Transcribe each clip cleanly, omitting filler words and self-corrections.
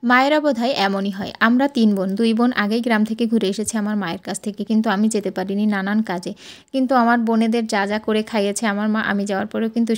মায়েরা বোধহয় এমনই হয়। আমরা ৩ বোন, ২ বোন আগেই গ্রাম থেকে ঘুরে এসেছি আমার মায়ের কাছ থেকে। কিন্তু আমি যেতে পারিনি নানান কাজে। কিন্তু আমার বোনেদের যা করে খাইয়েছে আমার মা, আমি যাওয়ার পরেও কিন্তু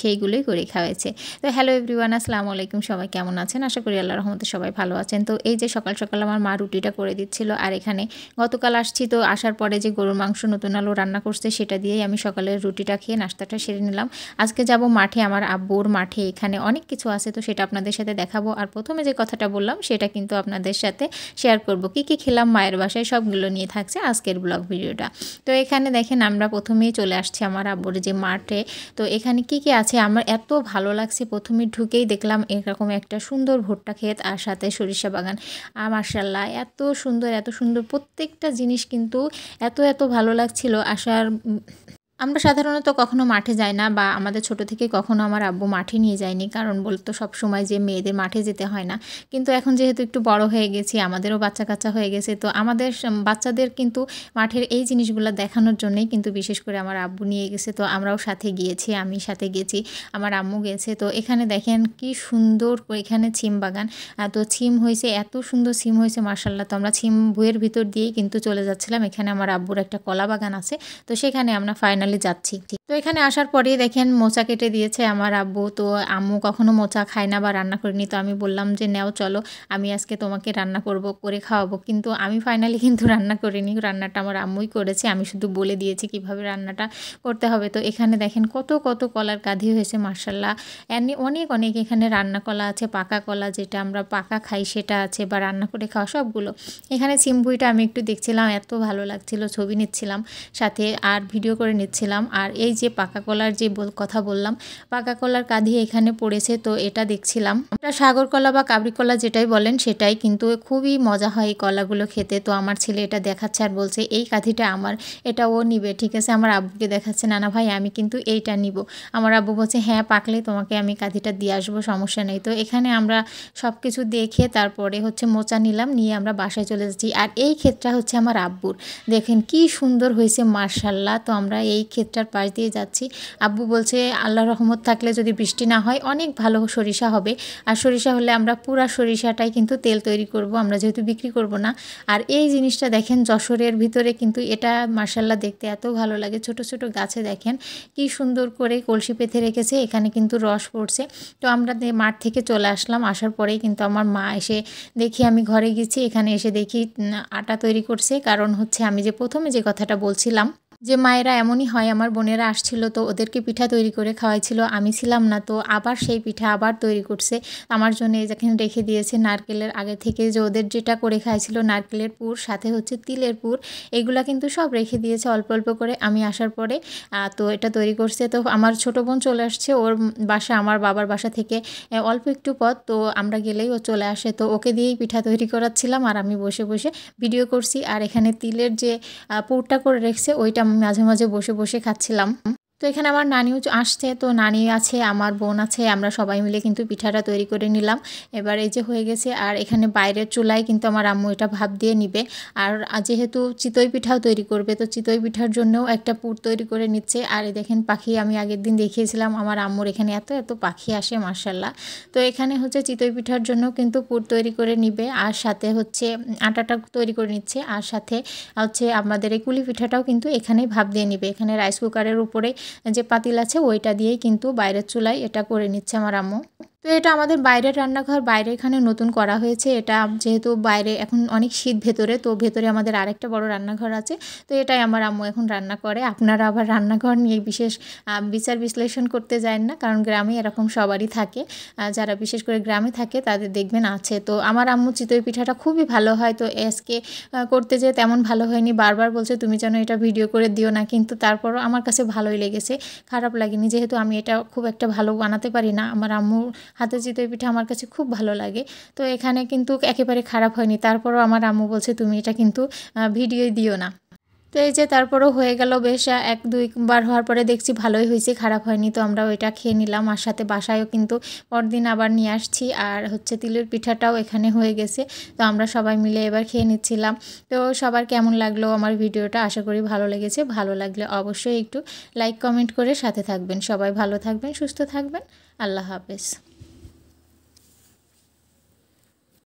সেইগুলোই করে খাওয়াইছে। তো হ্যালো এভরিওয়ান, আসসালামু আলাইকুম। সবাই কেমন আছেন? আশা করি আল্লাহর রহমতে সবাই ভালো আছেন। তো এই যে সকাল আমার মা রুটিটা করে দিচ্ছিল। আর এখানে গতকাল আসছি, তো আসার পরে যে গরুর মাংস নতুন আলু রান্না করছে সেটা দিয়েই আমি সকালের রুটিটা খেয়ে নাস্তাটা সেরে নিলাম। আজকে যাব মাঠে, আমার আব্বুর মাঠে। এখানে অনেক কিছু আছে, তো সেটা আপনাদের সাথে দেখাবো। আর প্রথমে যে কথাটা বললাম সেটা কিন্তু আপনাদের সাথে শেয়ার করব। কি খেলাম মায়ের বাসায় সবগুলো নিয়ে থাকছে আজকের ব্লগ ভিডিওটা। তো এখানে দেখেন আমরা প্রথমেই চলে আসছি আমার আব্বুর যে মাঠে। তো এখানে কি আছে আমার এত ভালো লাগছে, প্রথমে ঢুকেই দেখলাম এরকম একটা সুন্দর ভুট্টা ক্ষেত আর সাথে সরিষা বাগান। মাশাআল্লাহ এত সুন্দর প্রত্যেকটা জিনিস কিন্তু এত ভালো লাগছিল আসার। আমরা সাধারণত কখনো মাঠে যাই না, বা আমাদের ছোট থেকে কখনো আমার আব্বু মাঠে নিয়ে যায়নি, কারণ বলতো সবসময় যে মেয়েদের মাঠে যেতে হয় না। কিন্তু এখন যেহেতু একটু বড় হয়ে গেছি, আমাদেরও বাচ্চা-কাচ্চা হয়ে গেছে, তো আমাদের বাচ্চাদের কিন্তু মাঠের এই জিনিসগুলো দেখানোর জন্যই কিন্তু বিশেষ করে আমার আব্বু নিয়ে গেছে। তো আমরাও সাথে গিয়েছি, আমি সাথে গেছি, আমার আম্মু গেছে। তো এখানে দেখেন কি সুন্দর এখানে ছিম বাগান। তো ছিম হয়েছে, এত সুন্দর ছিম হয়েছে মাশাআল্লাহ। তো আমরা ছিম ভুঁইয়ের ভিতর দিয়েই কিন্তু চলে যাচ্ছিলাম। এখানে আমার আব্বুর একটা কলা বাগান আছে, তো সেখানে আমরা ফাইনালি যাচ্ছি। তো এখানে আসার পরেই দেখেন মোচা কেটে দিয়েছে আমার আব্বু। তো আম্মু কখনো মোচা খায় না বা রান্না করিনি, তো আমি বললাম যে নেও চলো, আমি আজকে তোমাকে রান্না করে খাওয়াবো। কিন্তু আমি ফাইনালি কিন্তু রান্না করিনি, রান্নাটা আমার আম্মুই করেছে, আমি শুধু বলে দিয়েছি কিভাবে রান্নাটা করতে হবে। তো এখানে দেখেন কত কলার কাঁধি হয়েছে মাশাআল্লাহ। অনেক এখানে রান্না কলা আছে, পাকা কলা যেটা আমরা পাকা খাই সেটা আছে, বা রান্না করে খাওয়া সবগুলো। এখানে ছিমভুইটা আমি একটু দেখছিলাম, এত ভালো লাগছিল, ছবি নিচ্ছিলাম সাথে আর ভিডিও করে নিচ্ছিলাম। আর এই যে পাকা কলার যে কথা বললাম, পাকা কলার কাঁধি এখানে পড়েছে, তো এটা দেখছিলাম। এটা সাগর কলা বা কাবরি কলা যেটাই বলেন সেটাই, কিন্তু খুবই মজা হয় এই কলাগুলো খেতে। তো আমার ছেলে এটা দেখাচ্ছে আর বলছে এই কাঁধিটা আমার, এটা ও নিবে। ঠিক আছে, আমার আব্বুকে দেখাচ্ছে, না ভাই আমি কিন্তু এইটা নিব। আমার আব্বু বলছে হ্যাঁ পাকলে তোমাকে আমি কাঁধিটা দিয়ে আসবো, সমস্যা নেই। তো এখানে আমরা সব কিছু দেখে তারপরে হচ্ছে মোচা নিলাম, নিয়ে আমরা বাসায় চলে যাচ্ছি। আর এই ক্ষেতটা হচ্ছে আমার আব্বুর, দেখেন কি সুন্দর হয়েছে মাশাআল্লাহ। তো আমরা এই ক্ষেতটার পাশ দিয়ে যাচ্ছি। আব্বু বলছে আল্লাহর রহমত থাকলে যদি বৃষ্টি না হয় অনেক ভালো সরিষা হবে। আর সরিষা হলে আমরা পুরা সরিষাটাই কিন্তু তেল তৈরি করব, আমরা যেহেতু বিক্রি করব না। আর এই জিনিসটা দেখেন যশোরের ভিতরে কিন্তু এটা মাশাআল্লাহ দেখতে এত ভালো লাগে। ছোট গাছে দেখেন কি সুন্দর করে কলসি পেতে রেখেছে, এখানে কিন্তু রস পড়ছে। তো আমরা মাঠ থেকে চলে আসলাম, আসার পরেই কিন্তু আমার মা এসে দেখি আমি ঘরে গেছি, এখানে এসে দেখি আটা তৈরি করছে। কারণ হচ্ছে আমি যে প্রথমে যে কথাটা বলছিলাম যে মায়েরা এমনই হয়, আমার বোনেরা আসছিল তো ওদেরকে পিঠা তৈরি করে খাওয়াইছিল, আমি ছিলাম না, তো আবার সেই পিঠা আবার তৈরি করছে আমার জন্য। যেখানে রেখে দিয়েছে নারকেলের আগে থেকে, যে ওদের যেটা করে খাইছিল নারকেলের পুর সাথে হচ্ছে তিলের পুর, এগুলা কিন্তু সব রেখে দিয়েছে অল্প করে আমি আসার পরে। তো এটা তৈরি করছে। তো আমার ছোটো বোন চলে আসছে, ওর বাসা আমার বাবার বাসা থেকে অল্প একটু পথ, তো আমরা গেলেই ও চলে আসে। তো ওকে দিয়েই পিঠা তৈরি করাচ্ছিলাম আর আমি বসে ভিডিও করছি। আর এখানে তিলের যে পুরটা করে রেখেছে ওইটা মাঝে বসে খাচ্ছিলাম। তো এখানে আমার নানিও আসছে, তো নানি আছে, আমার বোন আছে, আমরা সবাই মিলে কিন্তু পিঠাটা তৈরি করে নিলাম। এবার এই যে হয়ে গেছে। আর এখানে বাইরের চুলায় কিন্তু আমার আম্মু এটা ভাপ দিয়ে নিবে। আর যেহেতু চিতই পিঠাও তৈরি করবে, তো চিতই পিঠার জন্যও একটা পুর তৈরি করে নিচ্ছে। আর এই দেখেন পাখি, আমি আগের দিন দেখিয়েছিলাম আমার আম্মুর এখানে এত পাখি আসে মাশাআল্লাহ। তো এখানে হচ্ছে চিতই পিঠার জন্য কিন্তু পুর তৈরি করে নিবে, আর সাথে হচ্ছে আটাটা তৈরি করে নিচ্ছে, আর সাথে হচ্ছে আমাদের এই কুলি পিঠাটাও কিন্তু এখানেই ভাপ দিয়ে নিবে। এখানে রাইস কুকারের উপরে যে পাতিল আছে ওইটা দিয়েই কিন্তু বাইরের চুলায় এটা করে নিচ্ছে আমার আম্মু। তো এটা আমাদের বাইরের রান্নাঘর, বাইরে এখানে নতুন করা হয়েছে। এটা যেহেতু বাইরে এখন অনেক শীত ভেতরে, তো ভেতরে আমাদের আরেকটা বড় রান্নাঘর আছে, তো এটাই আমার আম্মু এখন রান্না করে। আপনারা আবার রান্নাঘর নিয়ে বিশেষ বিচার বিশ্লেষণ করতে যায় না, কারণ গ্রামে এরকম সবারই থাকে, যারা বিশেষ করে গ্রামে থাকে তাদের দেখবেন আছে। তো আমার আম্মু চিতই পিঠাটা খুবই ভালো হয়, তো আজকে করতে যেয়ে তেমন ভালো হয়নি, বারবার বলছে তুমি যেন এটা ভিডিও করে দিও না, কিন্তু তারপরও আমার কাছে ভালোই লেগেছে, খারাপ লাগেনি। যেহেতু আমি এটা খুব একটা ভালো বানাতে পারি না, আমার আম্মুর হাতের চিতই পিঠা আমার কাছে খুব ভালো লাগে, তো এখানে কিন্তু একেবারে খারাপ হয়নি। তারপরও আমার আম্মু বলছে তুমি এটা কিন্তু ভিডিওই দিও না। তো এই যে তারপরও হয়ে গেল বেশ 1-2 বার হওয়ার পরে দেখছি ভালোই হয়েছে, খারাপ হয়নি। তো আমরা ওইটা খেয়ে নিলাম, আর সাথে বাসায়ও কিন্তু পরদিন আবার নিয়ে আসছি। আর হচ্ছে তিলের পিঠাটাও এখানে হয়ে গেছে, তো আমরা সবাই মিলে এবার খেয়ে নিচ্ছিলাম। তো সবার কেমন লাগলো আমার ভিডিওটা, আশা করি ভালো লেগেছে। ভালো লাগলে অবশ্যই একটু লাইক কমেন্ট করে সাথে থাকবেন। সবাই ভালো থাকবেন, সুস্থ থাকবেন। আল্লাহ হাফেজ।